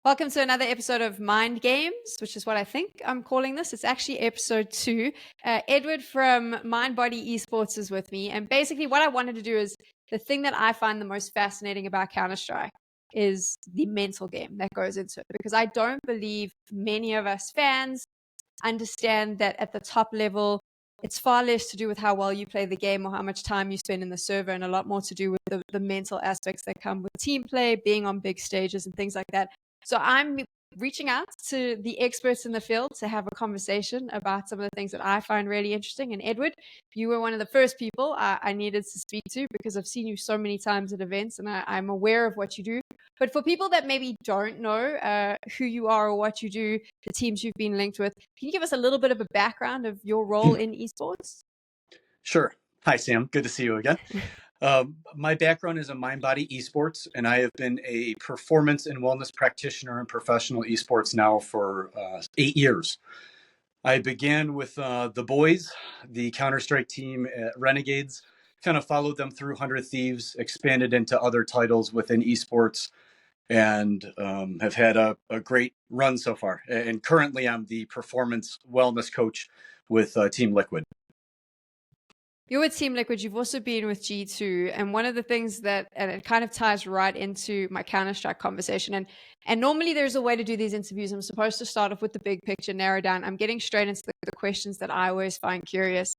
Welcome to another episode of Mind Games, which is what I think I'm calling this. It's actually episode 2. Edward from MindBodyEsports is with me. And basically what I wanted to do is the thing that I find the most fascinating about Counter-Strike is the mental game that goes into it. Because I don't believe many of us fans understand that at the top level, it's far less to do with how well you play the game or how much time you spend in the server, and a lot more to do with the mental aspects that come with team play, being on big stages and things like that. So I'm reaching out to the experts in the field to have a conversation about some of the things that I find really interesting. And Edward, you were one of the first people I needed to speak to because I've seen you so many times at events and I'm aware of what you do. But for people that maybe don't know who you are or what you do, the teams you've been linked with, can you give us a little bit of a background of your role in esports? Sure. Hi, Sam. Good to see you again. My background is in MindBodyEsports, and I have been a performance and wellness practitioner in professional esports now for 8 years. I began with the boys, the Counter-Strike team at Renegades, kind of followed them through 100 Thieves, expanded into other titles within esports, and have had a great run so far. And currently, I'm the performance wellness coach with Team Liquid. You're with Team Liquid, you've also been with G2, and one of the things that, and it kind of ties right into my Counter-Strike conversation, and normally there's a way to do these interviews. I'm supposed to start off with the big picture, narrow down. I'm getting straight into the questions that I always find curious.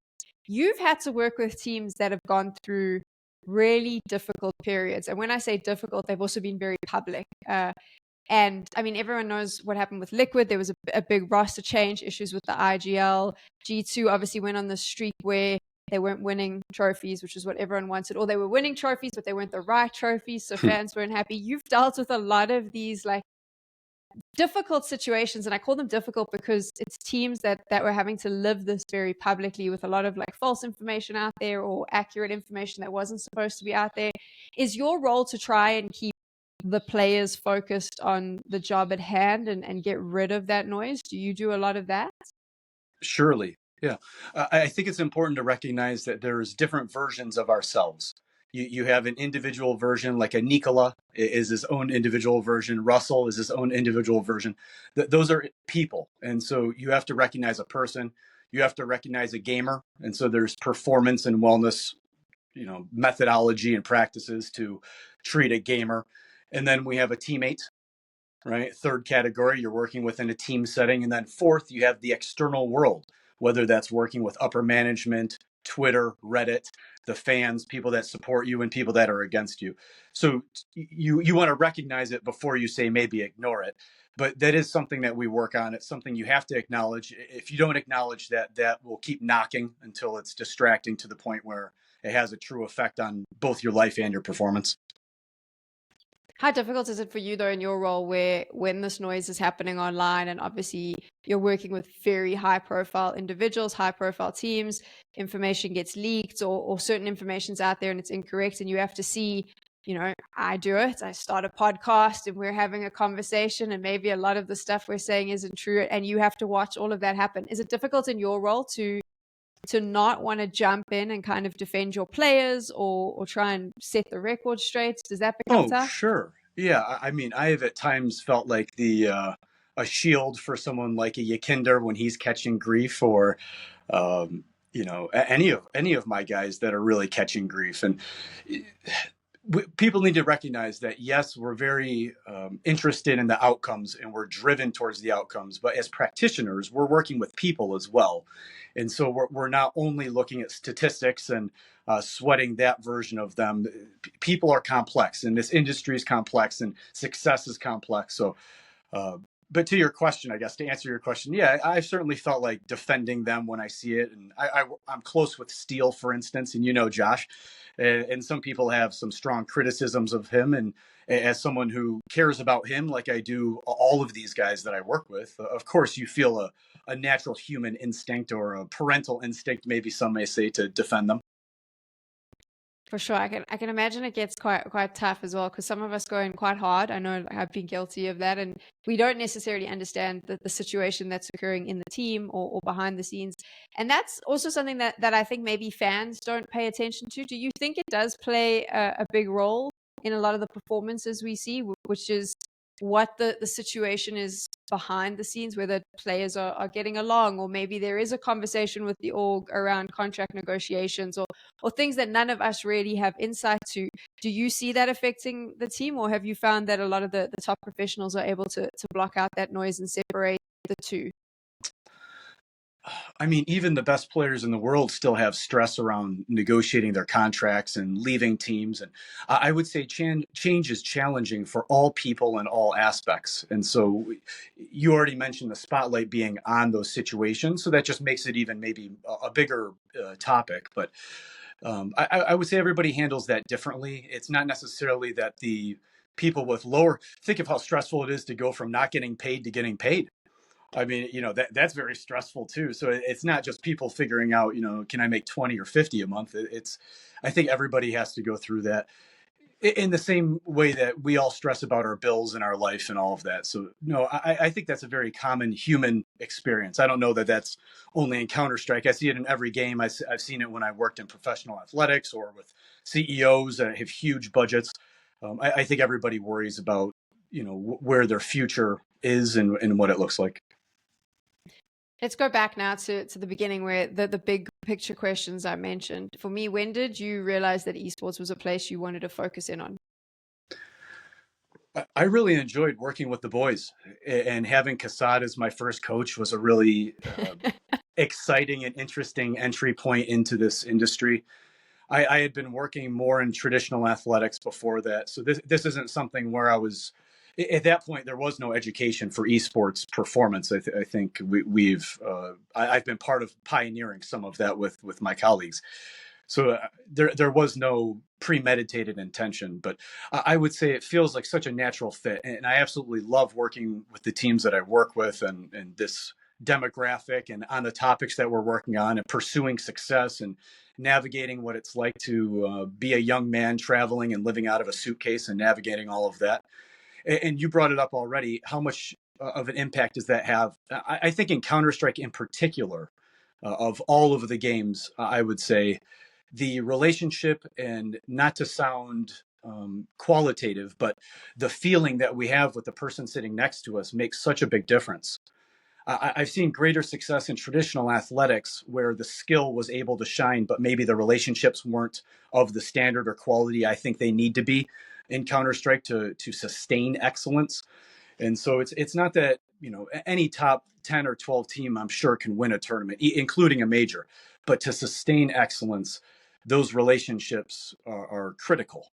You've had to work with teams that have gone through really difficult periods, and when I say difficult, they've also been very public. And I mean, everyone knows what happened with Liquid. There was a big roster change, issues with the IGL. G2 obviously went on the streak where they weren't winning trophies, which is what everyone wanted, or they were winning trophies, but they weren't the right trophies, so fans weren't happy. You've dealt with a lot of these like difficult situations, and I call them difficult because it's teams that were having to live this very publicly with a lot of like false information out there or accurate information that wasn't supposed to be out there. Is your role to try and keep the players focused on the job at hand and get rid of that noise? Do you do a lot of that? Surely. Yeah. I think it's important to recognize that there's different versions of ourselves. You have an individual version, like a Nikola is his own individual version. Russell is his own individual version. Those are people. And so you have to recognize a person. You have to recognize a gamer. And so there's performance and wellness, methodology and practices to treat a gamer. And then we have a teammate, right? Third category, you're working within a team setting. And then fourth, you have the external world, whether that's working with upper management, Twitter, Reddit, the fans, people that support you and people that are against you. So you want to recognize it before you say maybe ignore it. But that is something that we work on. It's something you have to acknowledge. If you don't acknowledge that, that will keep knocking until it's distracting to the point where it has a true effect on both your life and your performance. How difficult is it for you though in your role where when this noise is happening online and obviously you're working with very high profile individuals, high profile teams, information gets leaked or certain information's out there and it's incorrect and you have to see, I do it. I start a podcast and we're having a conversation and maybe a lot of the stuff we're saying isn't true and you have to watch all of that happen. Is it difficult in your role to not want to jump in and kind of defend your players or try and set the record straight? Does that become tough? Sure. Yeah. I mean, I have at times felt like a shield for someone like a Yakinder when he's catching grief or, any of my guys that are really catching grief. And people need to recognize that, yes, we're very interested in the outcomes and we're driven towards the outcomes. But as practitioners, we're working with people as well. And so we're not only looking at statistics and sweating that version of them. People are complex and this industry is complex and success is complex. So, but to your question, I guess, to answer your question, yeah, I've certainly felt like defending them when I see it. And I'm close with Steele, for instance, and Josh. And some people have some strong criticisms of him. And as someone who cares about him, like I do all of these guys that I work with, of course, you feel a natural human instinct or a parental instinct, maybe some may say, to defend them. For sure. I can imagine it gets quite tough as well because some of us go in quite hard. I know I've been guilty of that and we don't necessarily understand the situation that's occurring in the team or behind the scenes. And that's also something that I think maybe fans don't pay attention to. Do you think it does play a big role in a lot of the performances we see, which is what the situation is behind the scenes, whether players are getting along, or maybe there is a conversation with the org around contract negotiations, or things that none of us really have insight to. Do you see that affecting the team, or have you found that a lot of the top professionals are able to block out that noise and separate the two? I mean, even the best players in the world still have stress around negotiating their contracts and leaving teams. And I would say change is challenging for all people in all aspects. And so you already mentioned the spotlight being on those situations. So that just makes it even maybe a bigger topic. But I would say everybody handles that differently. It's not necessarily that the people with lower, think of how stressful it is to go from not getting paid to getting paid. I mean, that's very stressful too. So it's not just people figuring out, can I make 20 or 50 a month? It's, I think everybody has to go through that in the same way that we all stress about our bills and our life and all of that. So no, I think that's a very common human experience. I don't know that that's only in Counter-Strike. I see it in every game. I've seen it when I worked in professional athletics or with CEOs that have huge budgets. I think everybody worries about, where their future is and what it looks like. Let's go back now to the beginning, where the big picture questions I mentioned. For me, when did you realize that esports was a place you wanted to focus in on? I really enjoyed working with the boys, and having Kassad as my first coach was a really exciting and interesting entry point into this industry. I had been working more in traditional athletics before that. So this isn't something where I was, at that point, there was no education for esports performance. I think I've been part of pioneering some of that with my colleagues. So there was no premeditated intention, but I would say it feels like such a natural fit. And I absolutely love working with the teams that I work with, and this demographic, and on the topics that we're working on, and pursuing success and navigating what it's like to be a young man traveling and living out of a suitcase and navigating all of that. And you brought it up already. How much of an impact does that have? I think in Counter-Strike in particular, of all of the games, I would say the relationship, and not to sound qualitative, but the feeling that we have with the person sitting next to us makes such a big difference. I've seen greater success in traditional athletics where the skill was able to shine, but maybe the relationships weren't of the standard or quality I think they need to be in Counter Strike to sustain excellence. And so it's not that any top 10 or 12 team I'm sure can win a tournament, including a major, but to sustain excellence, those relationships are critical.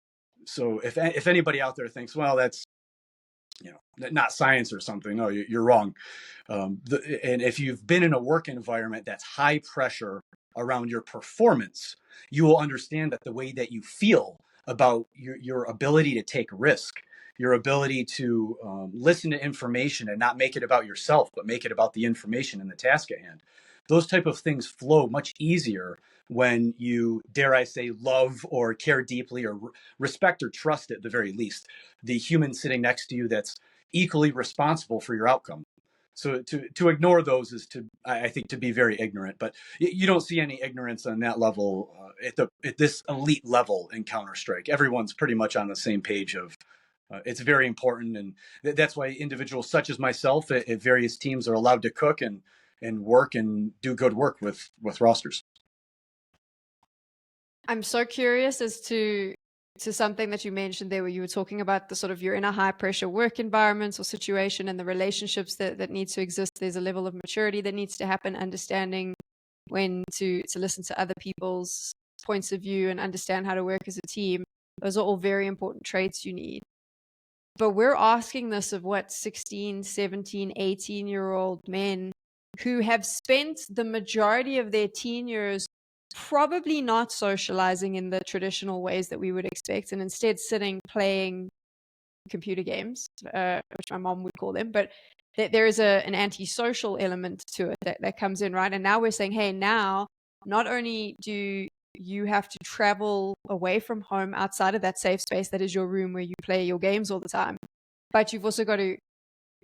So if anybody out there thinks, well, that's not science or something, no, you're wrong. And if you've been in a work environment that's high pressure around your performance, you will understand that the way that you feel about your ability to take risk, your ability to listen to information and not make it about yourself, but make it about the information and the task at hand. Those type of things flow much easier when you, dare I say, love or care deeply or respect or trust at the very least the human sitting next to you that's equally responsible for your outcome. So to ignore those is I think to be very ignorant. But you don't see any ignorance on that level at this elite level in Counter Strike. Everyone's pretty much on the same page of it's very important, and that's why individuals such as myself at various teams are allowed to cook and work and do good work with rosters. I'm so curious as to something that you mentioned there, where you were talking about the sort of, you're in a high pressure work environment or situation, and the relationships that need to exist. There's a level of maturity that needs to happen, understanding when to listen to other people's points of view and understand how to work as a team. Those are all very important traits you need. But we're asking this of what, 16, 17, 18-year-old men who have spent the majority of their teen years probably not socializing in the traditional ways that we would expect, and instead sitting playing computer games, which my mom would call them. But there is an antisocial element to it that comes in, right? And now we're saying, hey, now not only do you have to travel away from home outside of that safe space that is your room where you play your games all the time, but you've also got to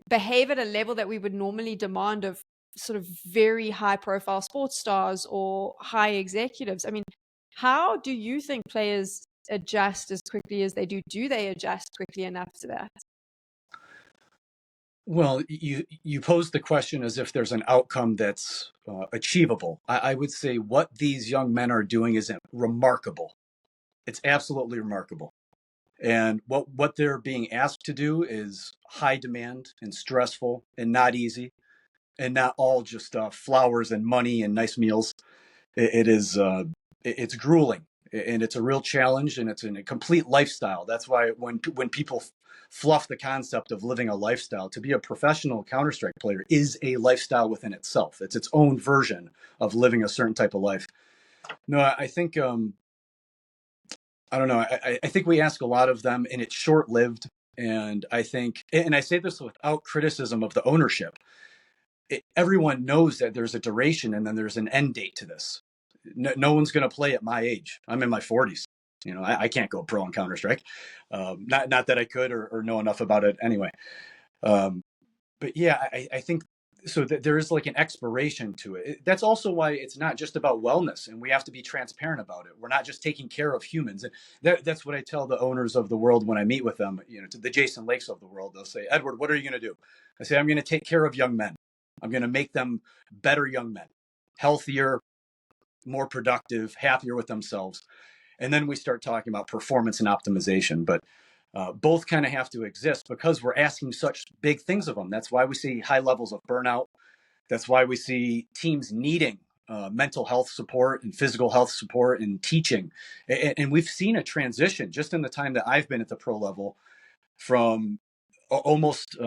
behave at a level that we would normally demand of sort of very high profile sports stars or high executives. I mean, how do you think players adjust as quickly as they do? Do they adjust quickly enough to that? Well, you pose the question as if there's an outcome that's achievable. I would say what these young men are doing is remarkable. It's absolutely remarkable. And what they're being asked to do is high demand and stressful and not easy, and not all just flowers and money and nice meals. It is it's grueling, and it's a real challenge, and it's a complete lifestyle. That's why when people fluff the concept of living a lifestyle, to be a professional Counter-Strike player is a lifestyle within itself. It's its own version of living a certain type of life. No, I think I don't know. I think we ask a lot of them, and it's short-lived. And I think, and I say this without criticism of the ownership, everyone knows that there's a duration and then there's an end date to this. No one's going to play at my age. I'm in my 40s. You know, I can't go pro in Counter Strike. Not that I could or know enough about it anyway. Um, but yeah, I think so that there is like an expiration to it. That's also why it's not just about wellness, and we have to be transparent about it. We're not just taking care of humans, and that's what I tell the owners of the world when I meet with them. You know, to the Jason Lakes of the world, they'll say, "Edward, what are you going to do?" I say, "I'm going to take care of young men. I'm going to make them better young men, healthier, more productive, happier with themselves." And then we start talking about performance and optimization. But both kind of have to exist because we're asking such big things of them. That's why we see high levels of burnout. That's why we see teams needing mental health support and physical health support and teaching. And we've seen a transition just in the time that I've been at the pro level from almost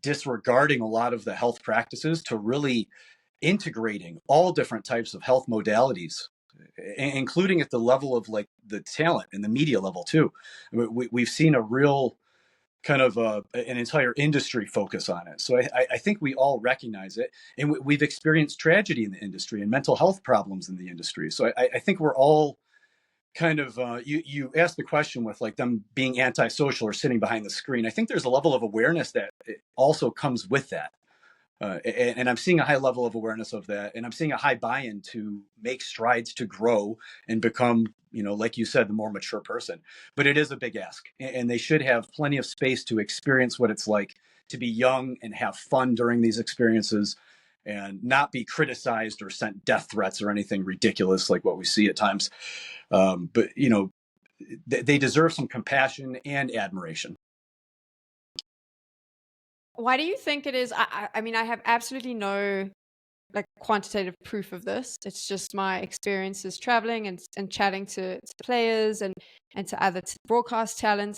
disregarding a lot of the health practices to really integrating all different types of health modalities, including at the level of like the talent and the media level too. We've seen a real kind of an entire industry focus on it. So I think we all recognize it, and we've experienced tragedy in the industry and mental health problems in the industry. So I think we're all kind of you asked the question with like them being antisocial or sitting behind the screen. I think there's a level of awareness that it also comes with that. And I'm seeing a high level of awareness of that, and I'm seeing a high buy-in to make strides to grow and become, you know, like you said, the more mature person. But it is a big ask, and they should have plenty of space to experience what it's like to be young and have fun during these experiences, and not be criticized or sent death threats or anything ridiculous like what we see at times. But you know, they deserve some compassion and admiration. Why do you think it is? I mean, I have absolutely no like quantitative proof of this. It's just my experiences traveling and chatting to players and to other broadcast talents.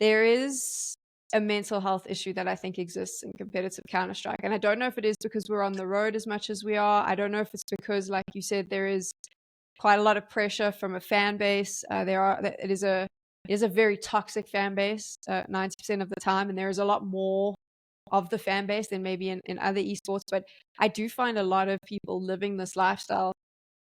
There is a mental health issue that I think exists in competitive Counter Strike, and I don't know if it is because we're on the road as much as we are. I don't know if it's because, like you said, there is quite a lot of pressure from a fan base. It is a very toxic fan base 90% of the time, and there is a lot more of the fan base than maybe in other esports. But I do find a lot of people living this lifestyle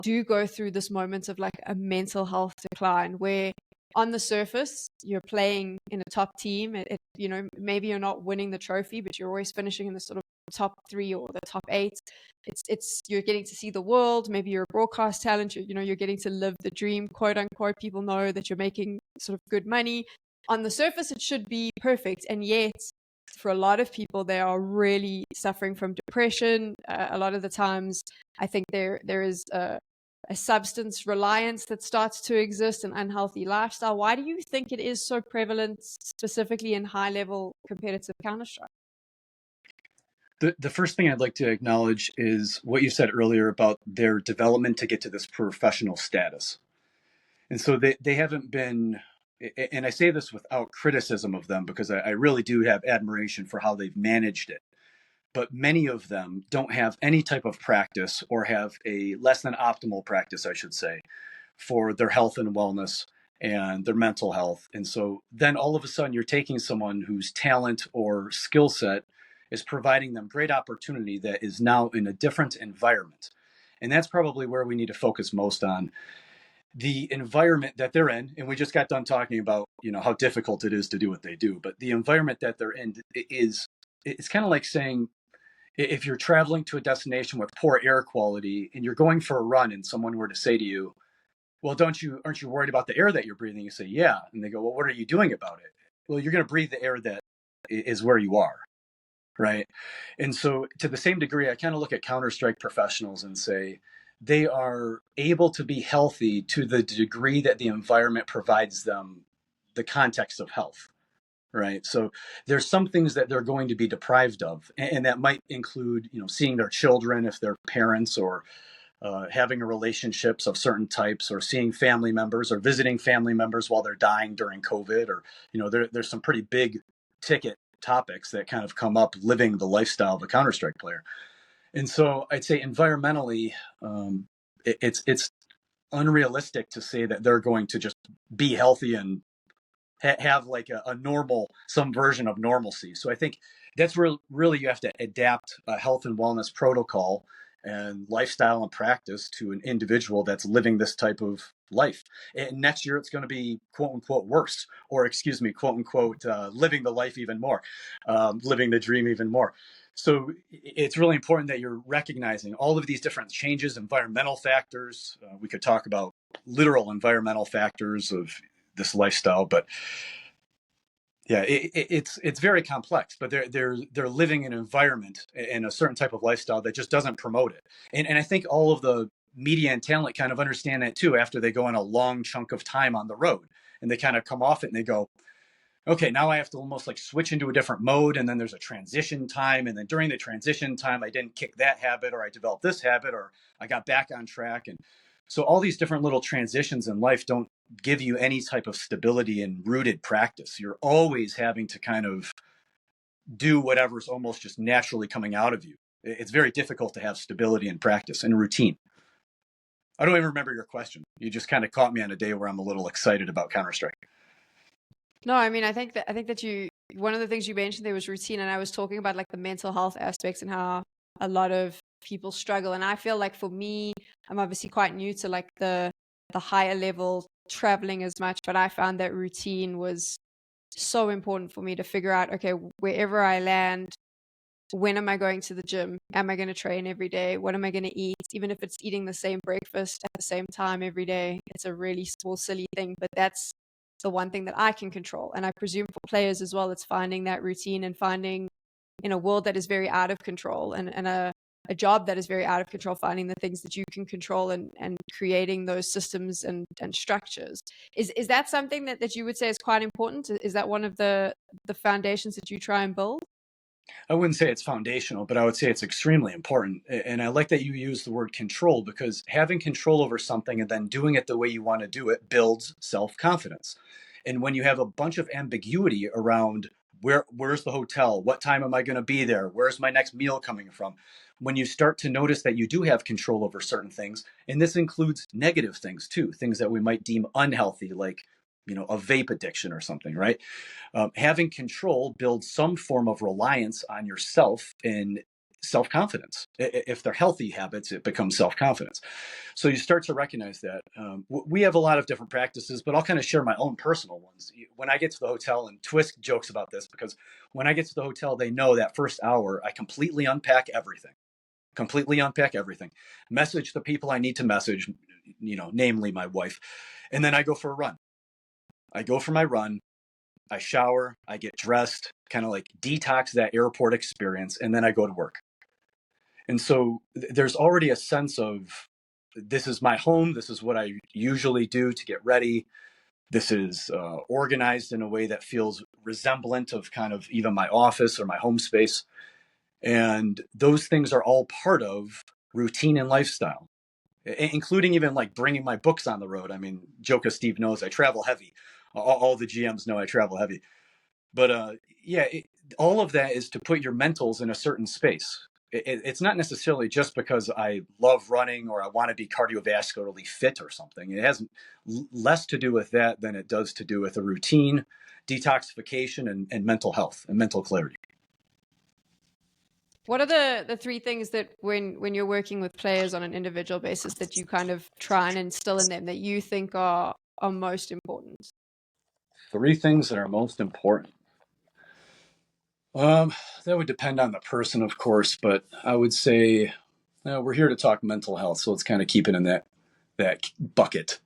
do go through this moment of like a mental health decline where on the surface you're playing in a top team. You know, maybe you're not winning the trophy, but you're always finishing in the sort of top 3 or the top 8. It's you're getting to see the world. Maybe you're a broadcast talent. You know, you're getting to live the dream, quote unquote. People know that you're making sort of good money. On the surface, it should be perfect, and yet for a lot of people, they are really suffering from depression. A lot of the times, I think there is a substance reliance that starts to exist, an unhealthy lifestyle. Why do you think it is so prevalent, specifically in high level competitive Counter Strike? The first thing I'd like to acknowledge is what you said earlier about their development to get to this professional status. And so they haven't been, and I say this without criticism of them because I really do have admiration for how they've managed it. But many of them don't have any type of practice or have a less than optimal practice, I should say, for their health and wellness and their mental health. And so then all of a sudden you're taking someone whose talent or skill set is providing them great opportunity that is now in a different environment. And that's probably where we need to focus most on the environment that they're in. And we just got done talking about, you know, how difficult it is to do what they do, but the environment that they're in is, it's kind of like saying, if you're traveling to a destination with poor air quality and you're going for a run and someone were to say to you, well, aren't you worried about the air that you're breathing? You say, yeah. And they go, well, what are you doing about it? Well, you're going to breathe the air that is where you are. right? And so, to the same degree, I kind of look at Counter-Strike professionals and say they are able to be healthy to the degree that the environment provides them the context of health, right? So there's some things that they're going to be deprived of, and that might include, seeing their children if they're parents, or having relationships of certain types, or seeing family members, or visiting family members while they're dying during COVID, or there's some pretty big ticket topics that kind of come up living the lifestyle of a Counter-Strike player. And so I'd say environmentally, it's unrealistic to say that they're going to just be healthy and have like a normal, some version of normalcy. So I think that's where really you have to adapt a health and wellness protocol and lifestyle and practice to an individual that's living this type of life. And next year it's going to be quote unquote worse, or excuse me, quote unquote, living the life even more, living the dream even more. So it's really important that you're recognizing all of these different changes, environmental factors. We could talk about literal environmental factors of this lifestyle, but yeah, it's very complex. But they're living in an environment and a certain type of lifestyle that just doesn't promote it. And I think all of the media and talent kind of understand that too after they go on a long chunk of time on the road, and they kind of come off it and they go, okay, now I have to almost like switch into a different mode. And then there's a transition time. And then during the transition time, I didn't kick that habit, or I developed this habit, or I got back on track. And so all these different little transitions in life don't give you any type of stability and rooted practice. You're always having to kind of do whatever's almost just naturally coming out of you. It's very difficult to have stability and practice and routine. I don't even remember your question. You just kind of caught me on a day where I'm a little excited about Counter-Strike. No, I mean, I think that you one of the things you mentioned there was routine, and I was talking about like the mental health aspects and how a lot of people struggle. And I feel like for me, I'm obviously quite new to like the higher level traveling as much, but I found that routine was so important for me to figure out, okay, wherever I land, when am I going to the gym? Am I going to train every day? What am I going to eat? Even if it's eating the same breakfast at the same time every day, it's a really small, silly thing, but that's the one thing that I can control. And I presume for players as well, it's finding that routine and finding in a world that is very out of control, and a job that is very out of control, finding the things that you can control, and creating those systems and structures. Is that something that you would say is quite important? Is that one of the foundations that you try and build? I wouldn't say it's foundational, but I would say it's extremely important. And I like that you use the word control, because having control over something and then doing it the way you want to do it builds self-confidence. And when you have a bunch of ambiguity around where's the hotel, what time am I going to be there, where's my next meal coming from, when you start to notice that you do have control over certain things, and this includes negative things too, things that we might deem unhealthy, like a vape addiction or something, right? Having control builds some form of reliance on yourself and self-confidence. If they're healthy habits, it becomes self-confidence. So you start to recognize that. We have a lot of different practices, but I'll kind of share my own personal ones. When I get to the hotel, and Twist jokes about this, because when I get to the hotel, they know that first hour, I completely unpack everything, message the people I need to message, namely my wife. And then I go for a run. I go for my run. I shower, I get dressed, kind of like detox that airport experience, and then I go to work. And so there's already a sense of, this is my home. This is what I usually do to get ready. This is organized in a way that feels resemblant of kind of even my office or my home space. And those things are all part of routine and lifestyle, including even like bringing my books on the road. I mean, Joka Steve knows I travel heavy. All the GMs know I travel heavy. But yeah, all of that is to put your mentals in a certain space. It's not necessarily just because I love running or I want to be cardiovascularly fit or something. It has less to do with that than it does to do with a routine, detoxification, and mental health and mental clarity. What are the three things that when you're working with players on an individual basis that you kind of try and instill in them that you think are most important? Three things that are most important. That would depend on the person, of course, but I would say we're here to talk mental health, so let's kind of keep it in that bucket.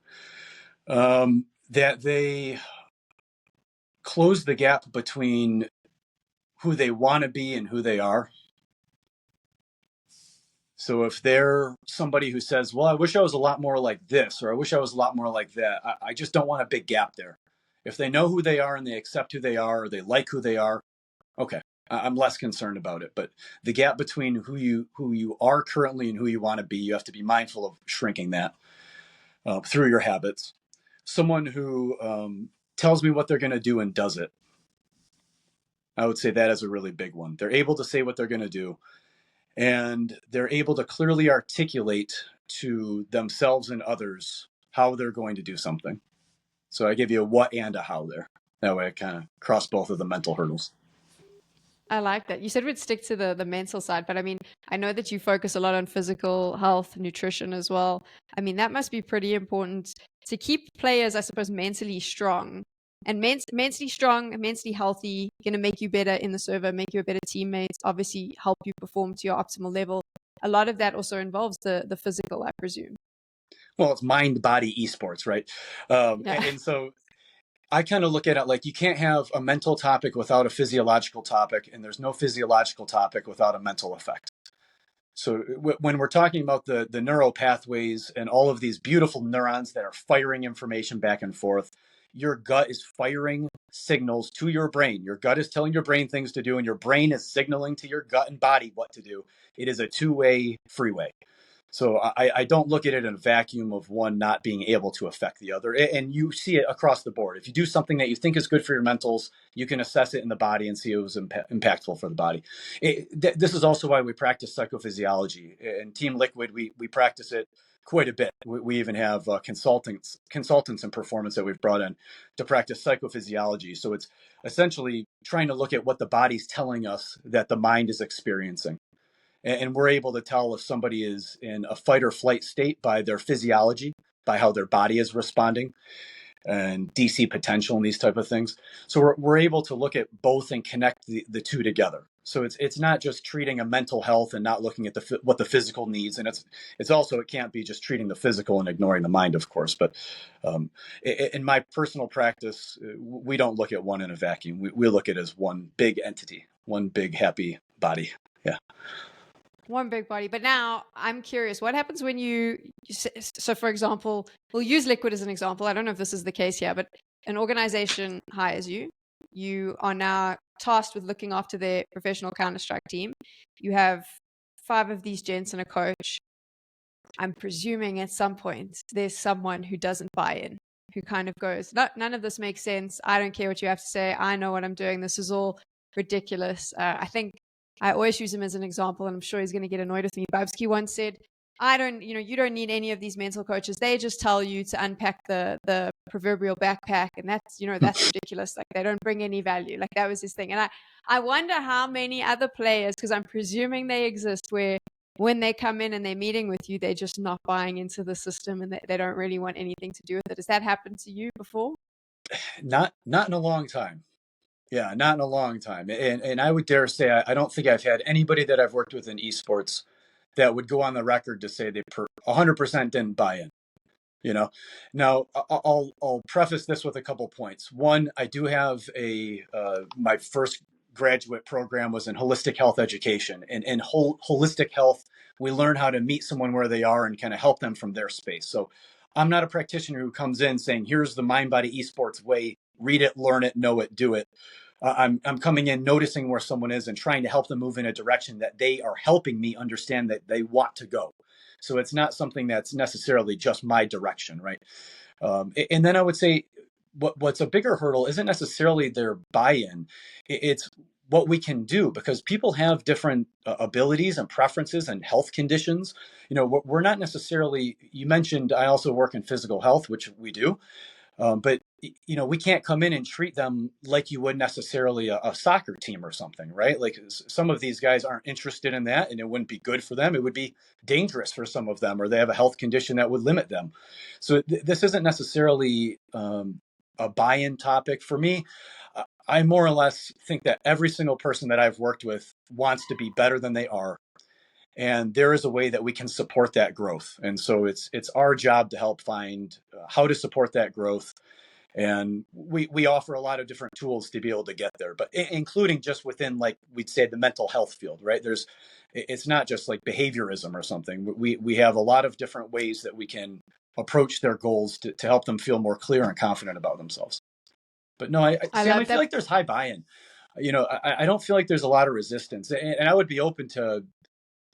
That they close the gap between who they want to be and who they are. So if they're somebody who says, well, I wish I was a lot more like this, or I wish I was a lot more like that, I just don't want a big gap there. If they know who they are and they accept who they are, or they like who they are, okay, I'm less concerned about it. But the gap between who you are currently and who you want to be, you have to be mindful of shrinking that through your habits. Someone who tells me what they're going to do and does it, I would say that is a really big one. They're able to say what they're going to do, and they're able to clearly articulate to themselves and others how they're going to do something. So I give you a what and a how there. That way I kind of cross both of the mental hurdles. I like that. You said we'd stick to the mental side, but I mean, I know that you focus a lot on physical health, nutrition as well. I mean, that must be pretty important to keep players, I suppose, mentally strong. And mentally strong, mentally healthy, going to make you better in the server, make you a better teammate, obviously help you perform to your optimal level. A lot of that also involves the physical, I presume. Well, it's MindBodyEsports, right? Yeah. And so I kind of look at it like you can't have a mental topic without a physiological topic, and there's no physiological topic without a mental effect. So when we're talking about the neural pathways and all of these beautiful neurons that are firing information back and forth, your gut is firing signals to your brain. Your gut is telling your brain things to do, and your brain is signaling to your gut and body what to do. It is a two-way freeway. So I don't look at it in a vacuum of one not being able to affect the other. And you see it across the board. If you do something that you think is good for your mentals, you can assess it in the body and see it was impactful for the body. This is also why we practice psychophysiology. In Team Liquid, we practice it quite a bit. We even have consultants in performance that we've brought in to practice psychophysiology. So it's essentially trying to look at what the body's telling us that the mind is experiencing. And we're able to tell if somebody is in a fight or flight state by their physiology, by how their body is responding, and DC potential and these type of things. So we're able to look at both and connect the two together. So it's not just treating a mental health and not looking at what the physical needs, and it's also, it can't be just treating the physical and ignoring the mind, of course. But in my personal practice, we don't look at one in a vacuum. We look at it as one big entity, one big happy body. Yeah. One big body. But now I'm curious, what happens when so for example, we'll use Liquid as an example. I don't know if this is the case here, but an organization hires you. You are now tasked with looking after their professional Counter-Strike team. You have 5 of these gents and a coach. I'm presuming at some point there's someone who doesn't buy in, who kind of goes, no, none of this makes sense. I don't care what you have to say. I know what I'm doing. This is all ridiculous. I think I always use him as an example, and I'm sure he's going to get annoyed with me. Babsky once said, you don't need any of these mental coaches. They just tell you to unpack the proverbial backpack, and that's ridiculous. Like, they don't bring any value. Like, that was his thing. And I wonder how many other players, because I'm presuming they exist, where when they come in and they're meeting with you, they're just not buying into the system, and they don't really want anything to do with it. Has that happened to you before? Not in a long time. Yeah, not in a long time. And I would dare say I don't think I've had anybody that I've worked with in esports that would go on the record to say they 100% didn't buy in. You know, now I'll preface this with a couple points. One, I do have my first graduate program was in holistic health education, and in holistic health, we learn how to meet someone where they are and kind of help them from their space. So I'm not a practitioner who comes in saying, here's the MindBodyEsports way, read it, learn it, know it, do it. I'm coming in, noticing where someone is and trying to help them move in a direction that they are helping me understand that they want to go. So it's not something that's necessarily just my direction, right? And then I would say what's a bigger hurdle isn't necessarily their buy-in. It's what we can do, because people have different abilities and preferences and health conditions. You know, we're not necessarily, you mentioned I also work in physical health, which we do. But we can't come in and treat them like you would necessarily a soccer team or something, right? Like some of these guys aren't interested in that, and it wouldn't be good for them. It would be dangerous for some of them, or they have a health condition that would limit them. So this isn't necessarily a buy-in topic for me. I more or less think that every single person that I've worked with wants to be better than they are. And there is a way that we can support that growth. And so it's our job to help find how to support that growth And we offer a lot of different tools to be able to get there, but including just within, like we'd say, the mental health field, right? It's not just like behaviorism or something. We have a lot of different ways that we can approach their goals to help them feel more clear and confident about themselves. But no, I Sam, I love feel that. like there's high buy-in. I don't feel like there's a lot of resistance, and I would be open to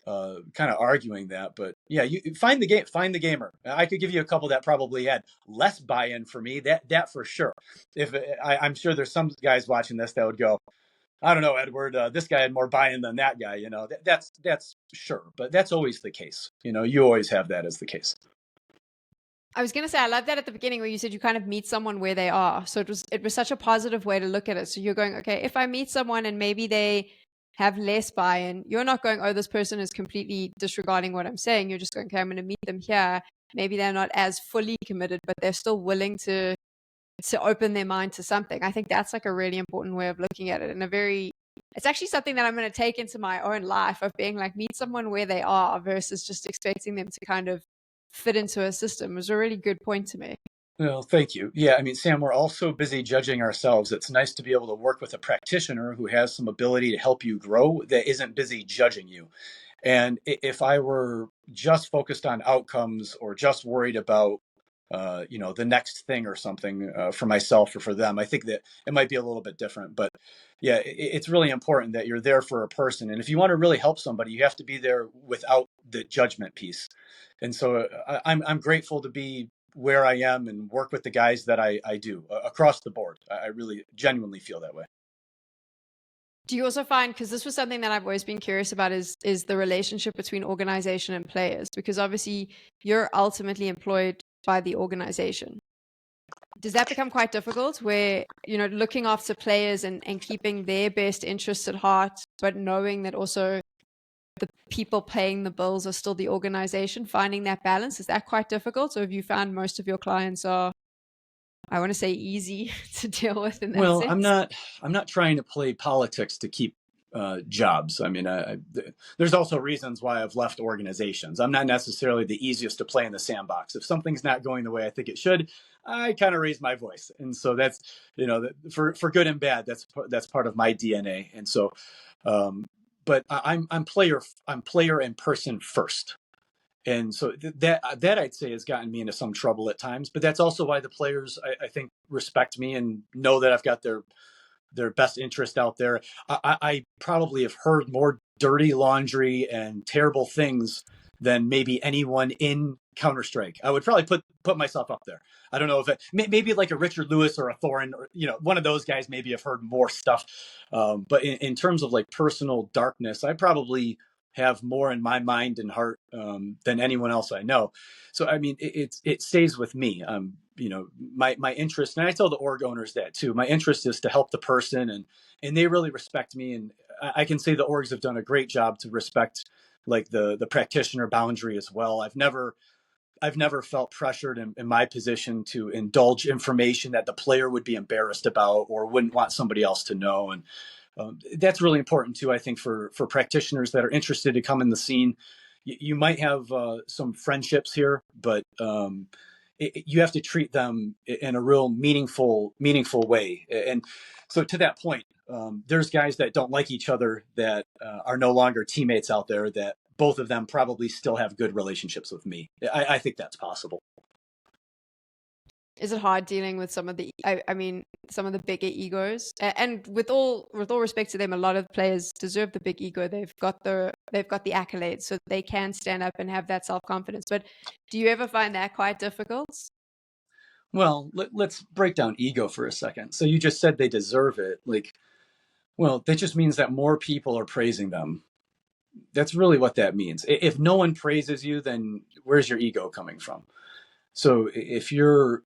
kind of arguing that. But yeah, you find the gamer. I could give you a couple that probably had less buy-in for me. That for sure. If I'm sure there's some guys watching this that would go, I don't know, Edward, this guy had more buy-in than that guy. That's sure, but that's always the case. You always have that as the case. I was going to say, I love that at the beginning where you said you kind of meet someone where they are. So it was such a positive way to look at it. So you're going, okay, if I meet someone and maybe they have less buy-in, you're not going, oh, this person is completely disregarding what I'm saying. You're just going, okay, I'm going to meet them here. Maybe they're not as fully committed, but they're still willing to open their mind to something. I think that's like a really important way of looking at it, and it's actually something that I'm going to take into my own life of being like, meet someone where they are versus just expecting them to kind of fit into a system. It was a really good point to me. Well, thank you. Yeah, I mean, Sam, we're all so busy judging ourselves. It's nice to be able to work with a practitioner who has some ability to help you grow that isn't busy judging you. And if I were just focused on outcomes or just worried about, the next thing or something for myself or for them, I think that it might be a little bit different. But yeah, it's really important that you're there for a person. And if you want to really help somebody, you have to be there without the judgment piece. And so I'm grateful to be where I am and work with the guys that I do across the board. I really genuinely feel that way. Do you also find, because this was something that I've always been curious about, is the relationship between organization and players? Because obviously you're ultimately employed by the organization. Does that become quite difficult where, looking after players and keeping their best interests at heart, but knowing that also the people paying the bills are still the organization, finding that balance? Is that quite difficult? Or have you found most of your clients are, I want to say, easy to deal with in that Well, sense? I'm not trying to play politics to keep jobs. I mean, there's also reasons why I've left organizations. I'm not necessarily the easiest to play in the sandbox. If something's not going the way I think it should, I kind of raise my voice, and so that's for good and bad. That's part of my DNA, and so. But I'm player and person first. And so that I'd say has gotten me into some trouble at times, but that's also why the players I think respect me and know that I've got their best interest out there. I probably have heard more dirty laundry and terrible things than maybe anyone in Counter-Strike. I would probably put myself up there. I don't know if maybe like a Richard Lewis or a Thorin, or one of those guys maybe have heard more stuff. But in terms of like personal darkness, I probably have more in my mind and heart than anyone else I know. So I mean, it stays with me. My interest, and I tell the org owners that too. My interest is to help the person, and they really respect me. And I can say the orgs have done a great job to respect like the practitioner boundary as well. I've never felt pressured in my position to indulge information that the player would be embarrassed about or wouldn't want somebody else to know. And that's really important too, I think, for practitioners that are interested to come in the scene. You might have some friendships here, but you have to treat them in a real meaningful way. And so to that point, there's guys that don't like each other that are no longer teammates out there that both of them probably still have good relationships with me. I think that's possible. Is it hard dealing with some of the, I mean, some of the bigger egos? And with all respect to them, a lot of players deserve the big ego. They've got the accolades, so they can stand up and have that self-confidence. But do you ever find that quite difficult? Well, let's break down ego for a second. So you just said they deserve it. Well, that just means that more people are praising them. That's really what that means. If no one praises you, then where's your ego coming from? So if you're,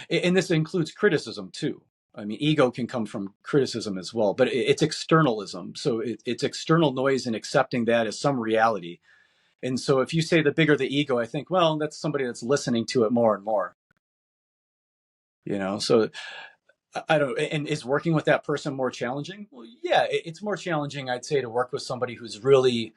and this includes criticism too. I mean, ego can come from criticism as well, but it's externalism. So it's external noise and accepting that as some reality. And so if you say the bigger the ego, I think, well, that's somebody that's listening to it more and more. So I don't, and is working with that person more challenging? Well, yeah, it's more challenging, I'd say, to work with somebody who's really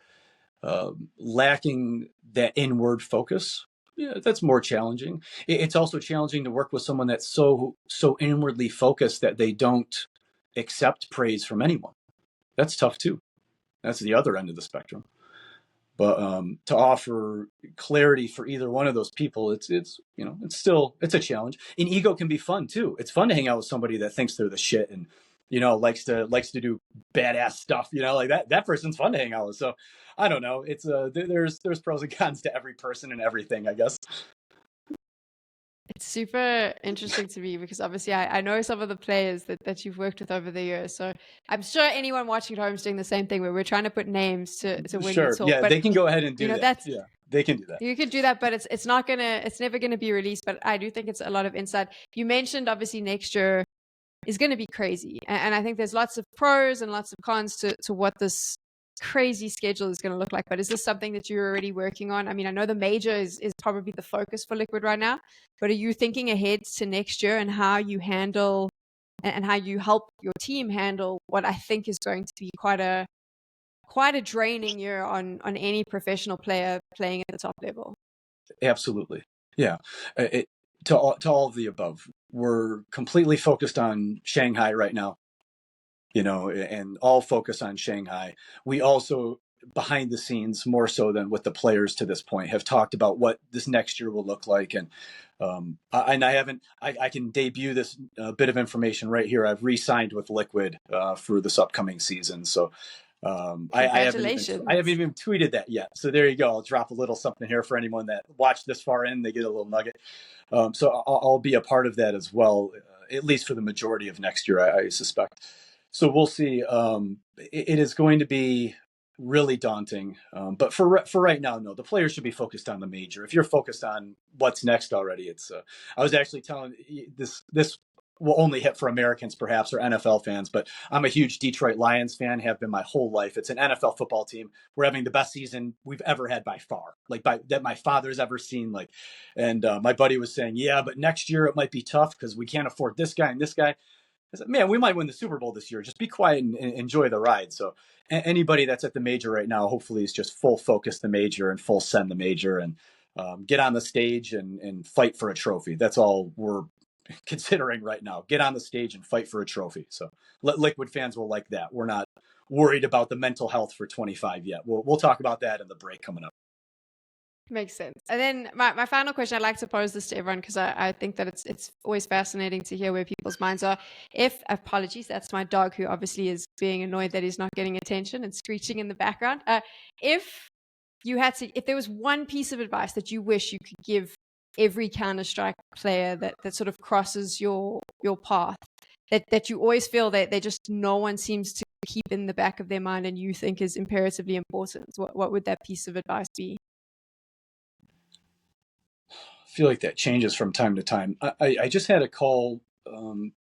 lacking that inward focus. Yeah, that's more challenging. It's also challenging to work with someone that's so inwardly focused that they don't accept praise from anyone. That's tough too. That's the other end of the spectrum. But to offer clarity for either one of those people, it's it's a challenge. And ego can be fun too. It's fun to hang out with somebody that thinks they're the shit and likes to do badass stuff. Like that person's fun to hang out with. So I don't know. It's there's pros and cons to every person and everything, I guess. It's super interesting to me because obviously I know some of the players that you've worked with over the years. So I'm sure anyone watching at home is doing the same thing where we're trying to put names to when you Sure. talk. Yeah, But they can go ahead and do that. that's Yeah, they can do that. you could do that, but it's never gonna be released. But I do think it's a lot of insight. You mentioned obviously next year is going to be crazy, and I think there's lots of pros and lots of cons to what this crazy schedule is going to look like. But is this something that you're already working on? I mean, I know the major is probably the focus for Liquid right now, but are you thinking ahead to next year and how you handle and how you help your team handle what I think is going to be quite a draining year on any professional player playing at the top level? Absolutely. Yeah. To all of the above. We're completely focused on Shanghai right now, and all focus on Shanghai. We also, behind the scenes, more so than with the players to this point, have talked about what this next year will look like. And I can debut this bit of information right here. I've re-signed with Liquid for this upcoming season. So Congratulations. I haven't even tweeted that yet. So there you go. I'll drop a little something here for anyone that watched this far in. They get a little nugget. So I'll be a part of that as well, at least for the majority of next year, I suspect. So we'll see. It is going to be really daunting. But for right now, no, the players should be focused on the major. If you're focused on what's next already, it's. I was actually telling this will only hit for Americans perhaps or NFL fans, but I'm a huge Detroit Lions fan, have been my whole life. It's an NFL football team. We're having the best season we've ever had by far, that my father's ever seen. And my buddy was saying, yeah, but next year it might be tough because we can't afford this guy and this guy. I said, man, we might win the Super Bowl this year. Just be quiet and enjoy the ride. So anybody that's at the major right now, hopefully is just full focus the major and full send the major and get on the stage and fight for a trophy. That's all we're considering right now. Get on the stage and fight for a trophy. So Liquid fans will like that. We're not worried about the mental health for 25 yet. We'll talk about that in the break coming up. Makes sense. And then my final question, I'd like to pose this to everyone because I think that it's always fascinating to hear where people's minds are. Apologies, that's my dog who obviously is being annoyed that he's not getting attention and screeching in the background. If there was one piece of advice that you wish you could give every Counter-Strike player that sort of crosses your path, that you always feel that no one seems to keep in the back of their mind and you think is imperatively important, what would that piece of advice be? I feel like that changes from time to time. I just had a call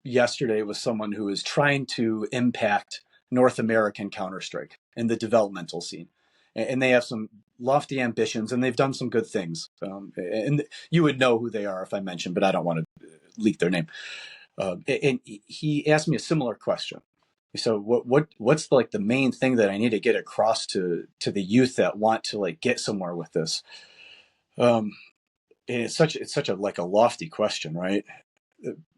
yesterday with someone who is trying to impact North American Counter-Strike and the developmental scene. And they have some lofty ambitions and they've done some good things. And you would know who they are if I mentioned, but I don't want to leak their name. And he asked me a similar question. So what's like the main thing that I need to get across to the youth that want to like get somewhere with this? It's such a like a lofty question, right?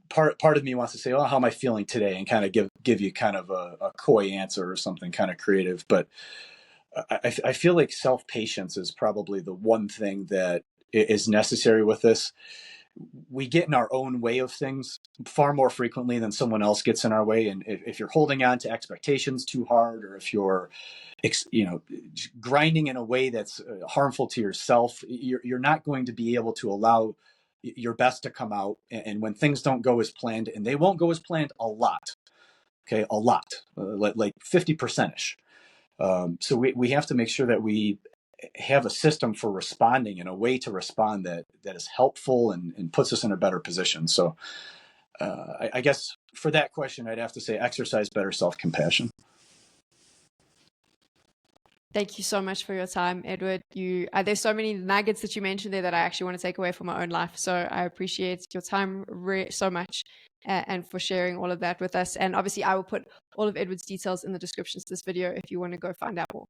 Part of me wants to say, oh, how am I feeling today? And kind of give you kind of a coy answer or something kind of creative. But I feel like self-patience is probably the one thing that is necessary with this. We get in our own way of things far more frequently than someone else gets in our way. And if you're holding on to expectations too hard, or if you're, grinding in a way that's harmful to yourself, you're not going to be able to allow your best to come out. And when things don't go as planned, and they won't go as planned a lot, okay, a lot, like 50%ish. So we have to make sure that we have a system for responding and a way to respond that is helpful and puts us in a better position. So I guess for that question, I'd have to say exercise better self-compassion. Thank you so much for your time, Edward. There's so many nuggets that you mentioned there that I actually want to take away for my own life. So I appreciate your time so much and for sharing all of that with us. And obviously I will put all of Edward's details in the description to this video if you want to go find out more.